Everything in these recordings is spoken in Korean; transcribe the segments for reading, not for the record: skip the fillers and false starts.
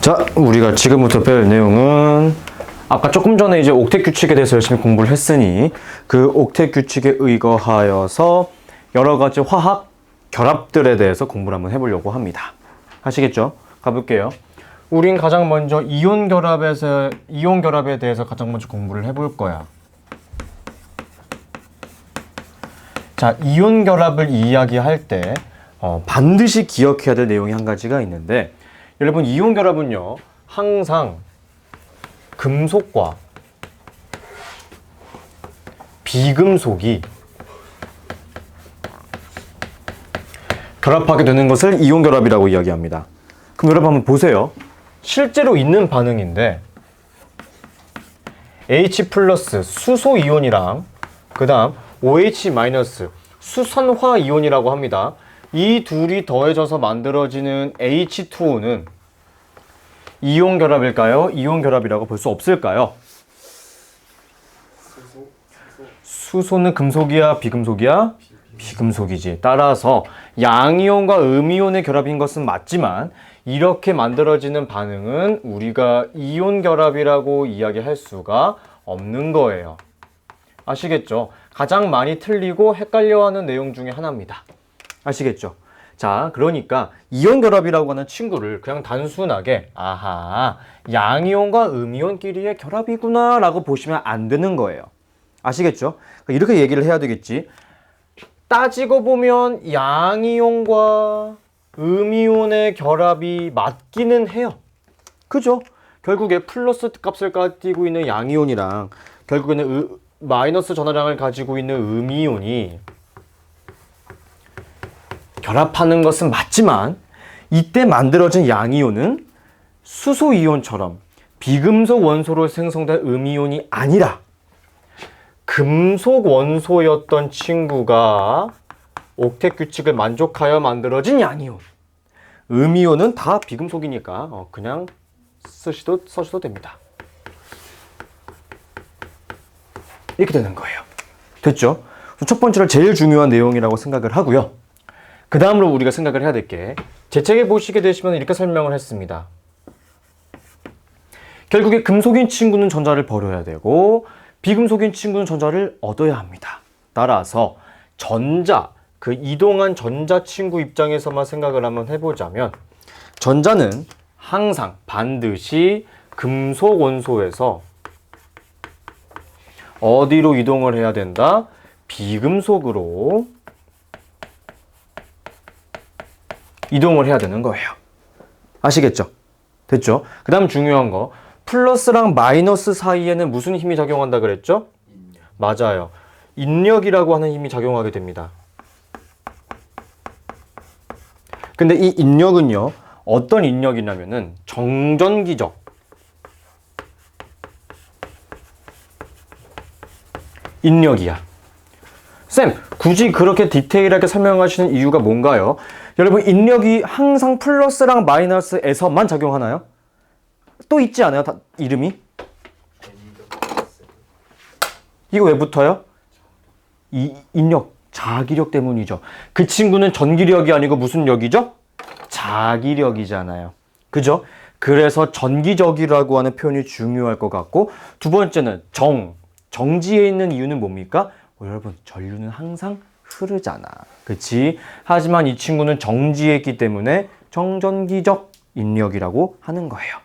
자, 우리가 지금부터 배울 내용은 아까 조금 전에 이제 옥텟 규칙에 대해서 열심히 공부를 했으니 그 옥텟 규칙에 의거하여서 여러 가지 화학 결합들에 대해서 공부를 한번 해보려고 합니다. 아시겠죠? 가볼게요. 우린 가장 먼저 이온 결합에 대해서 가장 먼저 공부를 해볼 거야. 자, 이온 결합을 이야기할 때 반드시 기억해야 될 내용이 한 가지가 있는데, 여러분 이온 결합은요 항상 금속과 비금속이 결합하게 되는 것을 이온 결합이라고 이야기합니다. 그럼 여러분 한번 보세요. 실제로 있는 반응인데 H 플러스 수소 이온이랑 그 다음 OH 마이너스 수산화 이온이라고 합니다. 이 둘이 더해져서 만들어지는 H2O는 이온 결합일까요? 이온 결합이라고 볼 수 없을까요? 수소는 금속이야, 비금속이야? 비금속이지. 따라서 양이온과 음이온의 결합인 것은 맞지만 이렇게 만들어지는 반응은 우리가 이온 결합이라고 이야기할 수가 없는 거예요. 아시겠죠? 가장 많이 틀리고 헷갈려하는 내용 중에 하나입니다. 아시겠죠? 자, 그러니까 이온 결합이라고 하는 친구를 그냥 단순하게 아하, 양이온과 음이온끼리의 결합이구나 라고 보시면 안 되는 거예요. 아시겠죠? 이렇게 얘기를 해야 되겠지. 따지고 보면 양이온과 음이온의 결합이 맞기는 해요. 그죠? 결국에 플러스 값을 가지고 있는 양이온이랑 결국에는 마이너스 전하량을 가지고 있는 음이온이 결합하는 것은 맞지만 이때 만들어진 양이온은 수소이온처럼 비금속 원소로 생성된 음이온이 아니라 금속 원소였던 친구가 옥텟 규칙을 만족하여 만들어진 양이온. 음이온은 다 비금속이니까 그냥 써셔도 됩니다. 이렇게 되는 거예요. 됐죠? 첫 번째로 제일 중요한 내용이라고 생각을 하고요. 그 다음으로 우리가 생각을 해야 될 게, 제 책에 보시게 되시면 이렇게 설명을 했습니다. 결국에 금속인 친구는 전자를 버려야 되고 비금속인 친구는 전자를 얻어야 합니다. 따라서 그 이동한 전자 친구 입장에서만 생각을 한번 해보자면, 전자는 항상 반드시 금속 원소에서 어디로 이동을 해야 된다? 비금속으로 이동을 해야 되는 거예요. 아시겠죠? 됐죠? 그 다음 중요한 거, 플러스랑 마이너스 사이에는 무슨 힘이 작용한다 그랬죠? 맞아요. 인력이라고 하는 힘이 작용하게 됩니다. 근데 이 인력은요, 어떤 인력이냐면은 정전기적 인력이야. 쌤, 굳이 그렇게 디테일하게 설명하시는 이유가 뭔가요? 여러분, 인력이 항상 플러스랑 마이너스에서만 작용하나요? 또 있지 않아요? 이름이? 이거 왜 붙어요? 인력, 자기력 때문이죠. 그 친구는 전기력이 아니고 무슨 력이죠? 자기력이잖아요. 그죠? 그래서 전기적이라고 하는 표현이 중요할 것 같고, 두 번째는 정지에 있는 이유는 뭡니까? 여러분, 전류는 항상 흐르잖아. 그치? 하지만 이 친구는 정지에 있기 때문에 정전기적 인력이라고 하는 거예요.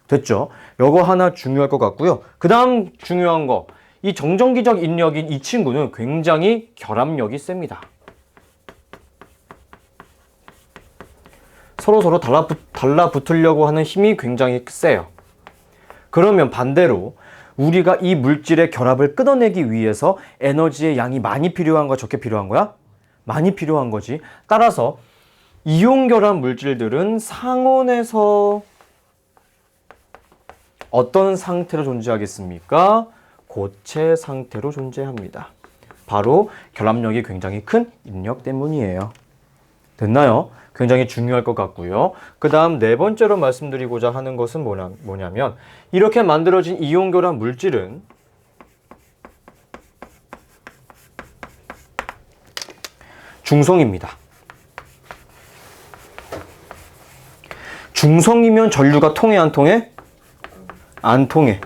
됐죠? 요거 하나 중요할 것 같고요. 그 다음 중요한 거, 이 정전기적 인력인 이 친구는 굉장히 결합력이 셉니다. 서로 달라붙으려고 하는 힘이 굉장히 세요. 그러면 반대로 우리가 이 물질의 결합을 끊어내기 위해서 에너지의 양이 많이 필요한 거야, 적게 필요한 거야? 많이 필요한 거지. 따라서 이온 결합 물질들은 상온에서 어떤 상태로 존재하겠습니까? 고체 상태로 존재합니다. 바로 결합력이 굉장히 큰 인력 때문이에요. 됐나요? 굉장히 중요할 것 같고요. 그 다음 네 번째로 말씀드리고자 하는 것은 뭐냐면, 이렇게 만들어진 이온 결합 물질은 중성입니다. 중성이면 전류가 통해 안 통해? 안 통해.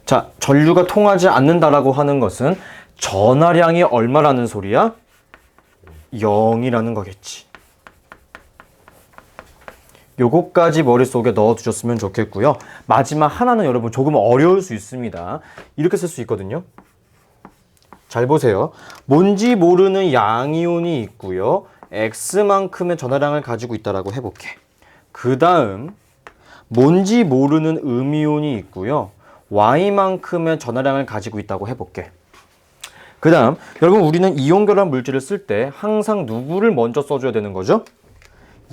자, 전류가 통하지 않는다라고 하는 것은 전하량이 얼마라는 소리야? 0이라는 거겠지. 요거까지 머릿속에 넣어두셨으면 좋겠고요. 마지막 하나는 여러분 조금 어려울 수 있습니다. 이렇게 쓸 수 있거든요. 잘 보세요. 뭔지 모르는 양이온이 있고요. X만큼의 전하량을 가지고 있다라고 해볼게. 그 다음 뭔지 모르는 음이온이 있고요. Y만큼의 전하량을 가지고 있다고 해볼게. 그 다음 여러분 우리는 이온 결합 물질을 쓸 때 항상 누구를 먼저 써줘야 되는 거죠?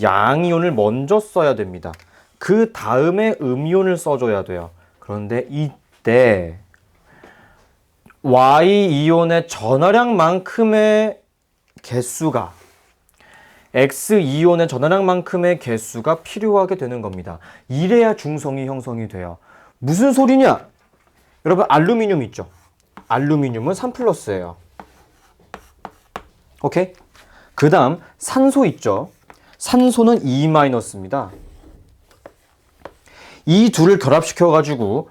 양이온을 먼저 써야 됩니다. 그 다음에 음이온을 써줘야 돼요. 그런데 이때 Y이온의 전하량만큼의 개수가 X이온의 전하량만큼의 개수가 필요하게 되는 겁니다. 이래야 중성이 형성이 돼요. 무슨 소리냐? 여러분 알루미늄 있죠? 알루미늄은 3+예요. 오케이? 그 다음 산소 있죠? 산소는 2-입니다. 이 둘을 결합시켜가지고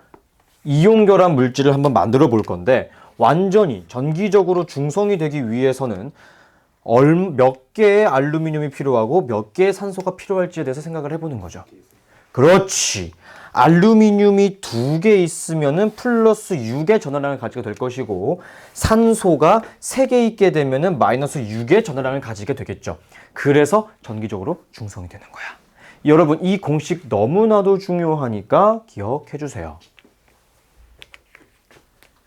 이온 결합 물질을 한번 만들어 볼 건데 완전히 전기적으로 중성이 되기 위해서는 몇 개의 알루미늄이 필요하고 몇 개의 산소가 필요할지에 대해서 생각을 해보는 거죠. 그렇지. 알루미늄이 2개 있으면은 플러스 6의 전하량을 가지게 될 것이고 산소가 3개 있게 되면은 마이너스 6의 전하량을 가지게 되겠죠. 그래서 전기적으로 중성이 되는 거야. 여러분 이 공식 너무나도 중요하니까 기억해 주세요.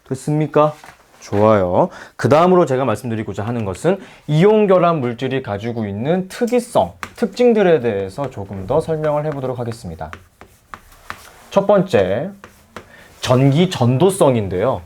됐습니까? 좋아요. 그 다음으로 제가 말씀드리고자 하는 것은 이온 결합 물질이 가지고 있는 특이성, 특징들에 대해서 조금 더 설명을 해보도록 하겠습니다. 첫 번째, 전기 전도성인데요.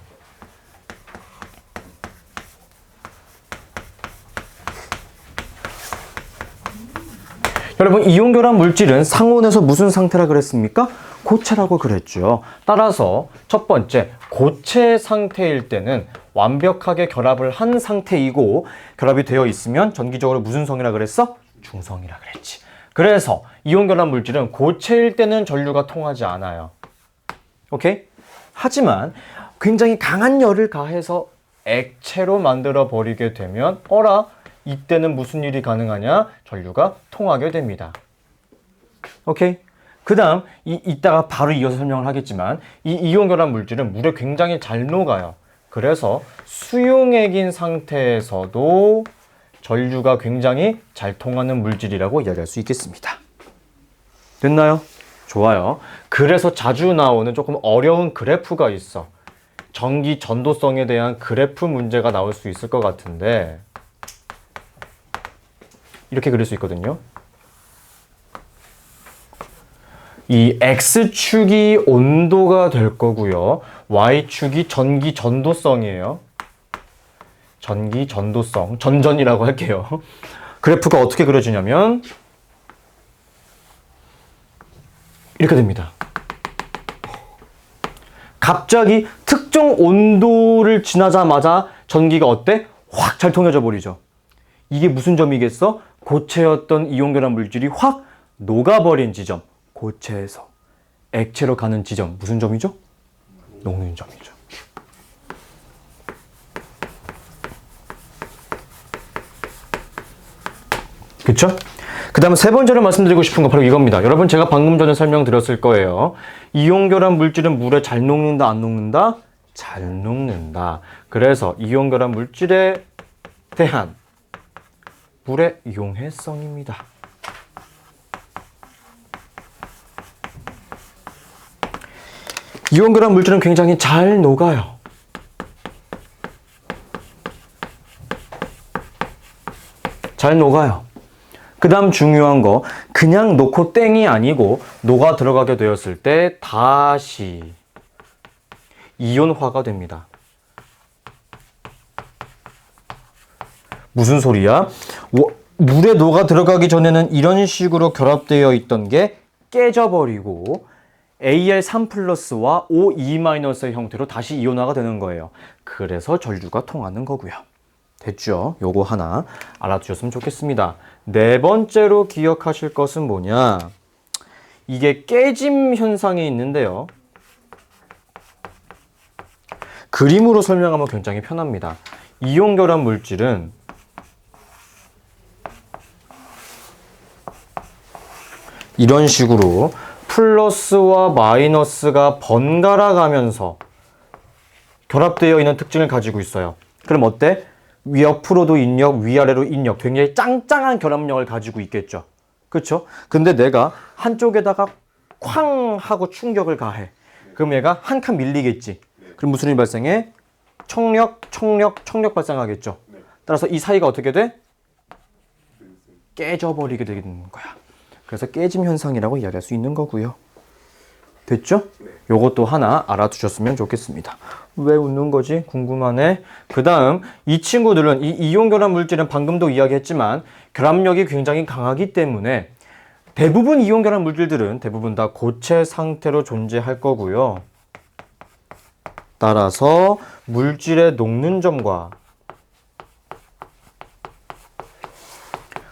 여러분 이온 결합 물질은 상온에서 무슨 상태라 그랬습니까? 고체라고 그랬죠. 따라서 첫 번째, 고체 상태일 때는 완벽하게 결합을 한 상태이고 결합이 되어 있으면 전기적으로 무슨 성이라 그랬어? 중성이라 그랬지. 그래서 이온 결합 물질은 고체일 때는 전류가 통하지 않아요. 오케이? 하지만 굉장히 강한 열을 가해서 액체로 만들어 버리게 되면 어라? 이때는 무슨 일이 가능하냐? 전류가 통하게 됩니다. 오케이? 그 다음 이따가 바로 이어서 설명을 하겠지만 이 이온 결합 물질은 물에 굉장히 잘 녹아요. 그래서 수용액인 상태에서도 전류가 굉장히 잘 통하는 물질이라고 이야기할 수 있겠습니다. 됐나요? 좋아요. 그래서 자주 나오는 조금 어려운 그래프가 있어. 전기 전도성에 대한 그래프 문제가 나올 수 있을 것 같은데 이렇게 그릴 수 있거든요. 이 X축이 온도가 될 거고요. Y축이 전기 전도성이에요. 전기 전도성, 전전이라고 할게요. 그래프가 어떻게 그려지냐면 이렇게 됩니다. 갑자기 특정 온도를 지나자마자 전기가 어때? 확 잘 통해져 버리죠. 이게 무슨 점이겠어? 고체였던 이온 결합 물질이 확 녹아버린 지점. 고체에서 액체로 가는 지점. 무슨 점이죠? 녹는 점이죠. 그쵸? 그 다음 세 번째로 말씀드리고 싶은 거 바로 이겁니다. 여러분 제가 방금 전에 설명드렸을 거예요. 이온 결합 물질은 물에 잘 녹는다, 안 녹는다? 잘 녹는다. 그래서 이온 결합 물질에 대한 물의 용해성입니다. 이온 결합 물질은 굉장히 잘 녹아요. 잘 녹아요. 그 다음 중요한 거, 그냥 놓고 땡이 아니고 녹아 들어가게 되었을 때 다시 이온화가 됩니다. 무슨 소리야? 물에 녹아 들어가기 전에는 이런 식으로 결합되어 있던 게 깨져버리고 Al3+와 O2-의 형태로 다시 이온화가 되는 거예요. 그래서 전류가 통하는 거고요. 됐죠? 요거 하나 알아두셨으면 좋겠습니다. 네 번째로 기억하실 것은 뭐냐? 이게 깨짐 현상이 있는데요. 그림으로 설명하면 굉장히 편합니다. 이온결합 물질은 이런 식으로 플러스와 마이너스가 번갈아 가면서 결합되어 있는 특징을 가지고 있어요. 그럼 어때? 옆으로도 인력, 위아래로 인력, 굉장히 짱짱한 결합력을 가지고 있겠죠. 그렇죠? 근데 내가 한쪽에다가 쾅 하고 충격을 가해. 그럼 얘가 한 칸 밀리겠지. 그럼 무슨 일이 발생해? 청력 발생하겠죠. 따라서 이 사이가 어떻게 돼? 깨져버리게 되는 거야. 그래서 깨짐 현상이라고 이야기할 수 있는 거고요. 됐죠? 요것도 하나 알아두셨으면 좋겠습니다. 왜 웃는 거지? 궁금하네. 그 다음 이 친구들은 이 이온 결합 물질은 방금도 이야기했지만 결합력이 굉장히 강하기 때문에 대부분 이온 결합 물질들은 대부분 다 고체 상태로 존재할 거고요. 따라서 물질의 녹는 점과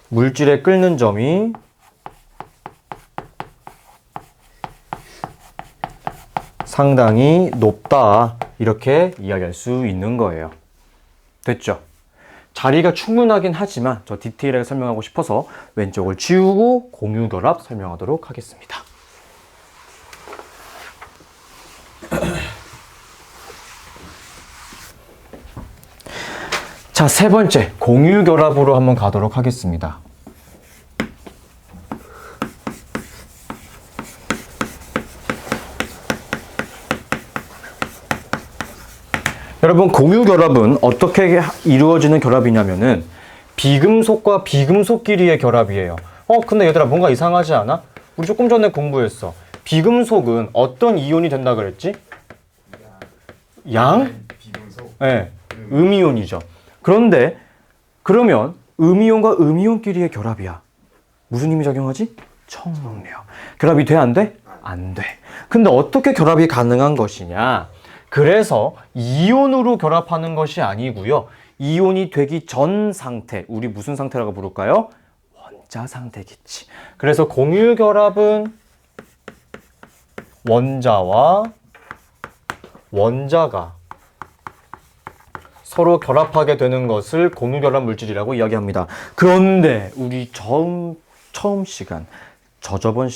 물질의 끓는 점이 상당히 높다, 이렇게 이야기할 수 있는 거예요. 됐죠? 자리가 충분하긴 하지만 저 디테일하게 설명하고 싶어서 왼쪽을 지우고 공유결합 설명하도록 하겠습니다. 자, 세 번째 공유결합으로 한번 가도록 하겠습니다. 여러분, 공유결합은 어떻게 이루어지는 결합이냐면은 비금속과 비금속끼리의 결합이에요. 근데 얘들아 뭔가 이상하지 않아? 우리 조금 전에 공부했어. 비금속은 어떤 이온이 된다 그랬지? 양? 비금속. 네, 음이온이죠. 그런데 그러면 음이온과 음이온끼리의 결합이야. 무슨 힘이 작용하지? 청력력. 결합이 돼, 안 돼? 안 돼. 근데 어떻게 결합이 가능한 것이냐? 그래서 이온으로 결합하는 것이 아니고요. 이온이 되기 전 상태, 우리 무슨 상태라고 부를까요? 원자 상태겠지. 그래서 공유결합은 원자와 원자가 서로 결합하게 되는 것을 공유결합 물질이라고 이야기합니다. 그런데 우리 처음 시간, 저번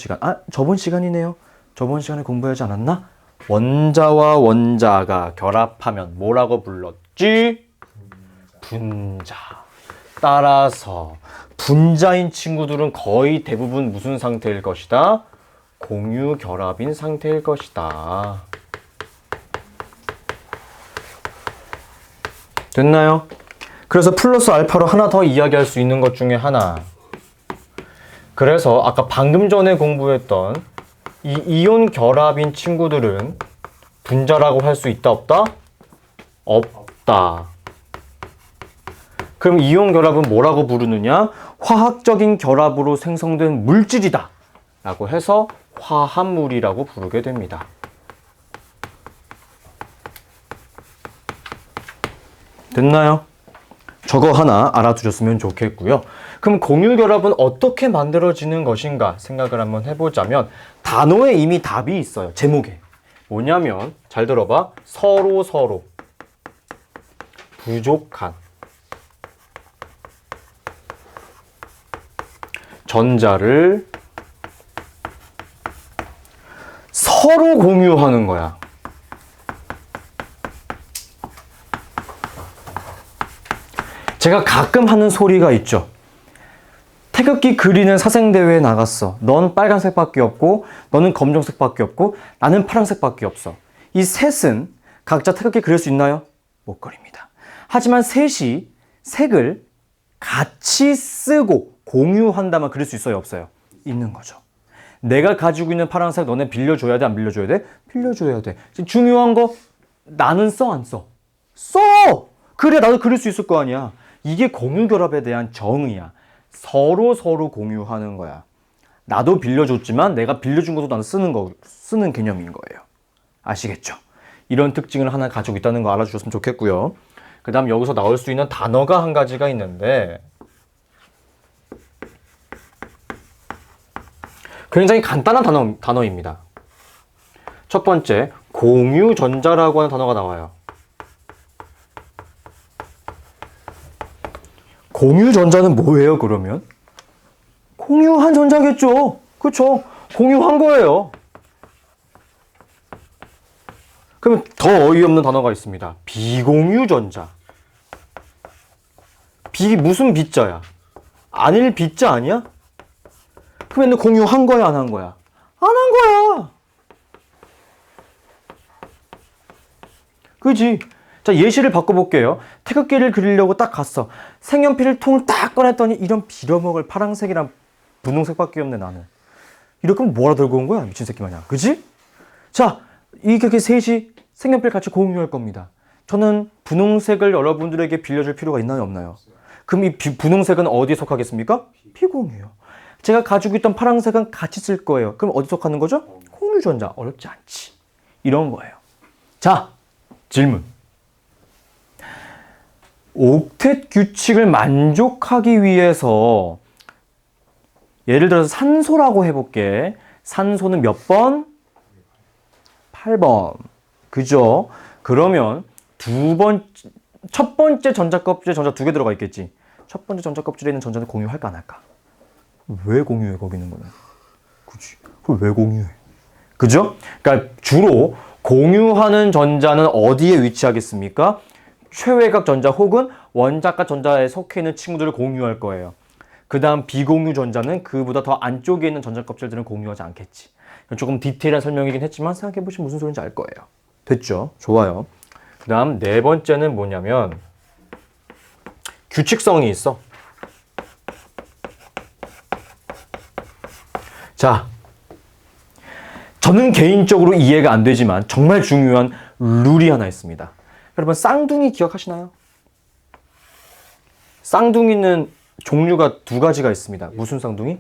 시간이네요. 저번 시간에 공부하지 않았나? 원자와 원자가 결합하면 뭐라고 불렀지? 분자. 따라서 분자인 친구들은 거의 대부분 무슨 상태일 것이다? 공유결합인 상태일 것이다. 됐나요? 그래서 플러스 알파로 하나 더 이야기할 수 있는 것 중에 하나. 그래서 아까 방금 전에 공부했던 이 이온 결합인 친구들은 분자라고 할 수 있다, 없다? 없다. 그럼 이온 결합은 뭐라고 부르느냐? 화학적인 결합으로 생성된 물질이다 라고 해서 화합물이라고 부르게 됩니다. 됐나요? 저거 하나 알아두셨으면 좋겠고요. 그럼 공유결합은 어떻게 만들어지는 것인가 생각을 한번 해보자면 단어에 이미 답이 있어요. 제목에. 뭐냐면 잘 들어봐. 서로 부족한 전자를 서로 공유하는 거야. 제가 가끔 하는 소리가 있죠. 태극기 그리는 사생대회에 나갔어. 넌 빨간색밖에 없고 너는 검정색밖에 없고 나는 파란색밖에 없어. 이 셋은 각자 태극기 그릴 수 있나요? 못 그립니다. 하지만 셋이 색을 같이 쓰고 공유한다면 그릴 수 있어요? 없어요? 있는 거죠. 내가 가지고 있는 파란색 너네 빌려줘야 돼? 안 빌려줘야 돼? 빌려줘야 돼. 중요한 거 나는 써? 안 써? 써! 그래 나도 그릴 수 있을 거 아니야. 이게 공유결합에 대한 정의야. 서로 공유하는 거야. 나도 빌려줬지만 내가 빌려준 것도 나는 쓰는 개념인 거예요. 아시겠죠? 이런 특징을 하나 가지고 있다는 거 알아주셨으면 좋겠고요. 그 다음 여기서 나올 수 있는 단어가 한 가지가 있는데 굉장히 간단한 단어입니다. 첫 번째, 공유전자라고 하는 단어가 나와요. 공유전자는 뭐예요, 그러면? 공유한 전자겠죠. 그쵸? 공유한 거예요. 그러면 더 어이없는 단어가 있습니다. 비공유전자. 무슨 비자야? 아닐 비자 아니야? 그러면 공유한 거야, 안 한 거야? 안 한 거야. 그지? 자, 예시를 바꿔볼게요. 태극기를 그리려고 딱 갔어. 색연필을 통을 딱 꺼냈더니 이런 빌어먹을 파란색이랑 분홍색밖에 없네, 나는. 이렇게 하면 뭐라 들고 온 거야? 미친 새끼 마냥. 그지? 자, 이렇게 셋이 색연필 같이 공유할 겁니다. 저는 분홍색을 여러분들에게 빌려줄 필요가 있나요, 없나요? 그럼 이 분홍색은 어디에 속하겠습니까? 비공유요. 제가 가지고 있던 파란색은 같이 쓸 거예요. 그럼 어디 속하는 거죠? 공유전자. 어렵지 않지. 이런 거예요. 자, 질문. 옥텟 규칙을 만족하기 위해서 예를 들어서 산소라고 해볼게. 산소는 몇 번? 8번. 그죠? 그러면 첫 번째 전자껍질에 전자 2개 들어가 있겠지. 첫 번째 전자껍질에 있는 전자는 공유할까 안 할까? 왜 공유해, 거기 있는 거는? 그치. 그걸 왜 공유해? 그죠? 그러니까 주로 공유하는 전자는 어디에 위치하겠습니까? 최외각 전자 혹은 원자가 전자에 속해 있는 친구들을 공유할 거예요. 그 다음 비공유 전자는 그보다 더 안쪽에 있는 전자 껍질들은 공유하지 않겠지. 조금 디테일한 설명이긴 했지만 생각해보시면 무슨 소리인지 알 거예요. 됐죠? 좋아요. 그 다음 네 번째는 뭐냐면 규칙성이 있어. 자, 저는 개인적으로 이해가 안 되지만 정말 중요한 룰이 하나 있습니다. 여러분 쌍둥이 기억하시나요? 쌍둥이는 종류가 2가지가 있습니다. 무슨 쌍둥이?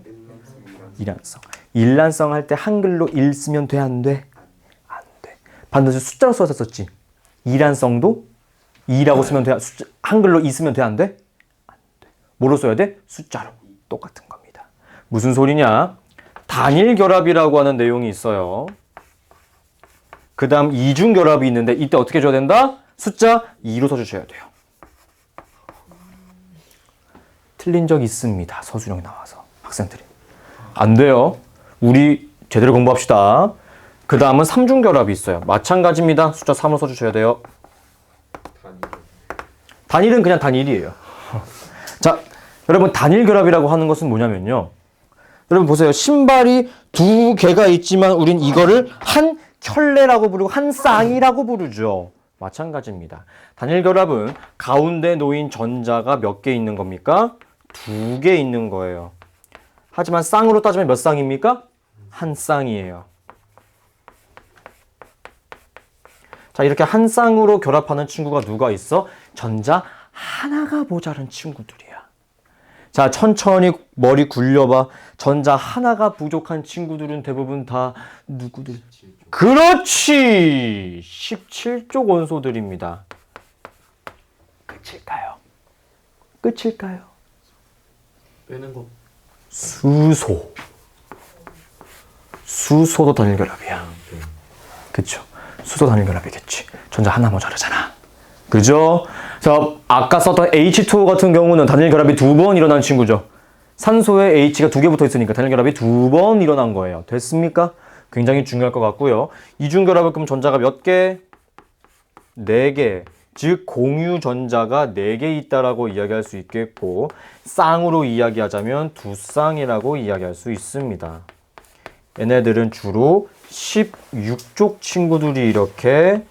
일란성. 일란성 할 때 한글로 1 쓰면 돼, 안 돼? 안 돼. 반드시 숫자로 써서 썼지. 일란성도 2라고 쓰면 돼, 한글로 2 쓰면 돼, 안 돼? 안 돼. 뭐로 써야 돼? 숫자로. 똑같은 겁니다. 무슨 소리냐? 단일 결합이라고 하는 내용이 있어요. 그 다음 이중 결합이 있는데 이때 어떻게 줘야 된다? 숫자 2로 써주셔야 돼요. 틀린 적 있습니다. 서술형이 나와서 학생들이. 안 돼요. 우리 제대로 공부합시다. 그 다음은 3중 결합이 있어요. 마찬가지입니다. 숫자 3을 써주셔야 돼요. 단일은 그냥 단일이에요. 자, 여러분 단일 결합이라고 하는 것은 뭐냐면요. 여러분 보세요. 신발이 2개가 있지만 우린 이거를 한 켤레라고 부르고 한 쌍이라고 부르죠. 마찬가지입니다. 단일 결합은 가운데 놓인 전자가 몇 개 있는 겁니까? 2개 있는 거예요. 하지만 쌍으로 따지면 몇 쌍입니까? 한 쌍이에요. 자, 이렇게 한 쌍으로 결합하는 친구가 누가 있어? 전자 하나가 모자란 친구들이야. 자, 천천히 머리 굴려봐. 전자 하나가 부족한 친구들은 대부분 다 누구들? 그렇지! 17족 원소들입니다. 끝일까요? 끝일까요? 빼는 거. 수소. 수소도 단일 결합이야. 그쵸? 수소 단일 결합이겠지. 전자 하나 모자르잖아. 그죠? 자, 아까 썼던 H2O 같은 경우는 단일 결합이 2번 일어난 친구죠. 산소에 H가 2개 붙어 있으니까 단일 결합이 2번 일어난 거예요. 됐습니까? 굉장히 중요할 것 같고요. 이중 결합은 그럼 전자가 몇 개? 4개. 즉 공유 전자가 4개 있다라고 이야기할 수 있겠고 쌍으로 이야기하자면 2쌍이라고 이야기할 수 있습니다. 얘네들은 주로 16족 친구들이 이렇게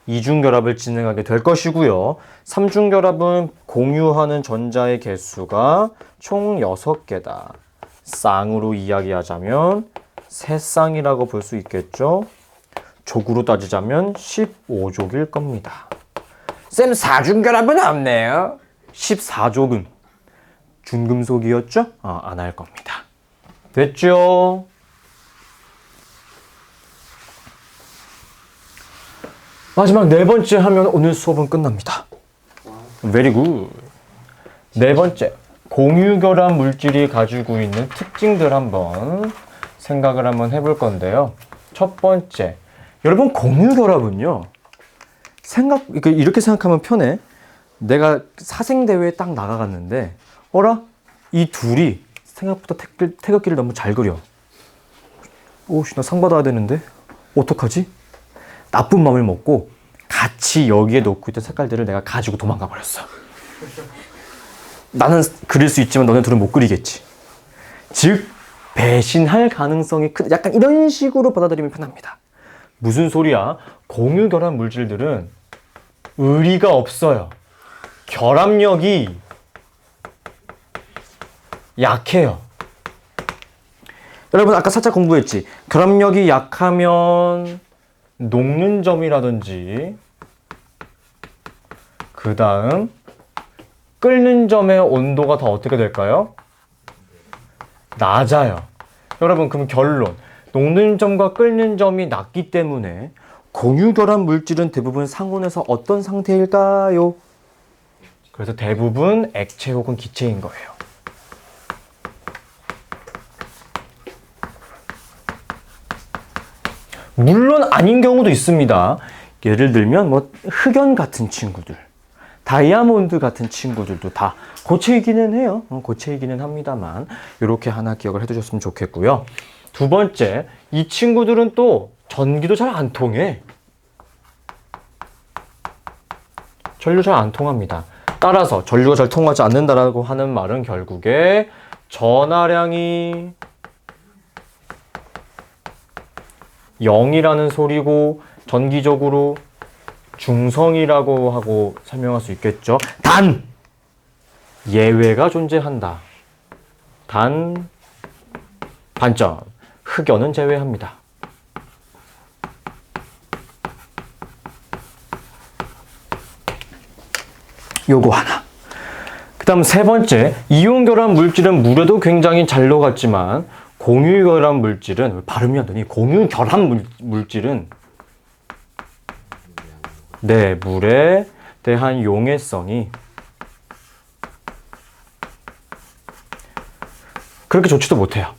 이중결합을 진행하게 될 것이고요. 3중결합은 공유하는 전자의 개수가 총 6개다. 쌍으로 이야기하자면 3쌍이라고 볼 수 있겠죠. 족으로 따지자면 15족일 겁니다. 쌤, 4중결합은 없네요. 14족은 준금속이었죠? 안 할 겁니다. 됐죠? 마지막 4번째 하면 오늘 수업은 끝납니다. Very good. 4번째, 공유결합 물질이 가지고 있는 특징들 한번 생각을 한번 해볼 건데요. 첫 번째, 여러분 공유결합은요. 이렇게 생각하면 편해. 내가 사생대회에 딱 나가갔는데 어라? 이 둘이 생각보다 태극기를 너무 잘 그려. 오씨, 나 상 받아야 되는데 어떡하지? 나쁜 마음을 먹고 같이 여기에 놓고 있던 색깔들을 내가 가지고 도망가 버렸어. 나는 그릴 수 있지만 너네 둘은 못 그리겠지. 즉 배신할 가능성이 큰, 약간 이런 식으로 받아들이면 편합니다. 무슨 소리야? 공유결합 물질들은 의리가 없어요. 결합력이 약해요. 여러분 아까 살짝 공부했지? 결합력이 약하면 녹는 점이라든지 그 다음 끓는 점의 온도가 더 어떻게 될까요? 낮아요. 여러분 그럼 결론, 녹는 점과 끓는 점이 낮기 때문에 공유결합 물질은 대부분 상온에서 어떤 상태일까요? 그래서 대부분 액체 혹은 기체인 거예요. 물론 아닌 경우도 있습니다. 예를 들면 뭐 흑연 같은 친구들, 다이아몬드 같은 친구들도 다 고체이기는 해요. 고체이기는 합니다만 이렇게 하나 기억을 해두셨으면 좋겠고요. 두 번째, 이 친구들은 또 전기도 잘 안 통해. 전류 잘 안 통합니다. 따라서 전류가 잘 통하지 않는다라고 하는 말은 결국에 전하량이 0이라는 소리고 전기적으로 중성이라고 하고 설명할 수 있겠죠. 단! 예외가 존재한다. 단, 반점. 흑연은 제외합니다. 요거 하나. 그 다음 세 번째, 이온결합 물질은 물에도 굉장히 잘 녹았지만 공유결합 물질은, 발음이 안 되니, 공유결합 물질은 네, 물에 대한 용해성이 그렇게 좋지도 못해요.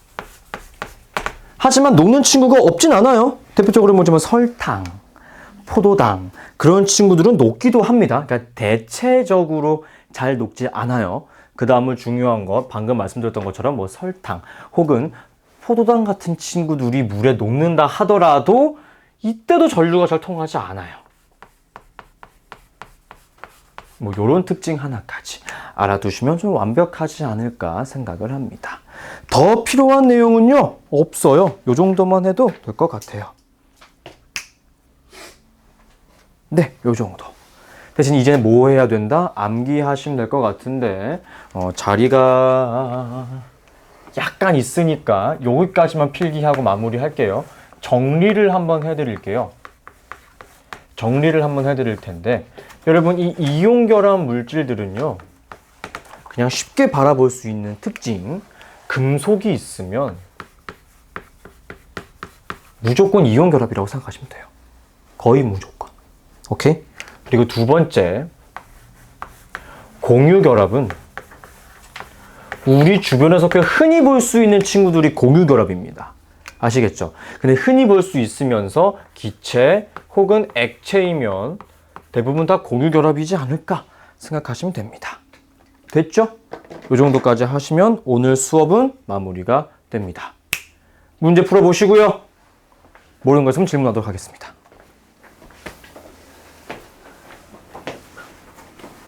하지만 녹는 친구가 없진 않아요. 대표적으로 뭐지만 설탕, 포도당 그런 친구들은 녹기도 합니다. 그러니까 대체적으로 잘 녹지 않아요. 그 다음은 중요한 것, 방금 말씀드렸던 것처럼 뭐 설탕 혹은 포도당 같은 친구들이 물에 녹는다 하더라도 이때도 전류가 잘 통하지 않아요. 뭐 요런 특징 하나까지 알아두시면 좀 완벽하지 않을까 생각을 합니다. 더 필요한 내용은요, 없어요. 요 정도만 해도 될 것 같아요. 네, 요 정도. 대신 이제는 뭐 해야 된다? 암기하시면 될 것 같은데 자리가 약간 있으니까 여기까지만 필기하고 마무리할게요. 정리를 한번 해드릴게요. 정리를 한번 해드릴 텐데 여러분 이 이온결합 물질들은요 그냥 쉽게 바라볼 수 있는 특징, 금속이 있으면 무조건 이온결합이라고 생각하시면 돼요. 거의 무조건. 오케이? 그리고 두 번째, 공유결합은 우리 주변에서 꽤 흔히 볼 수 있는 친구들이 공유결합입니다. 아시겠죠? 근데 흔히 볼 수 있으면서 기체 혹은 액체이면 대부분 다 공유결합이지 않을까 생각하시면 됩니다. 됐죠? 이 정도까지 하시면 오늘 수업은 마무리가 됩니다. 문제 풀어보시고요. 모르는 거 있으면 질문하도록 하겠습니다.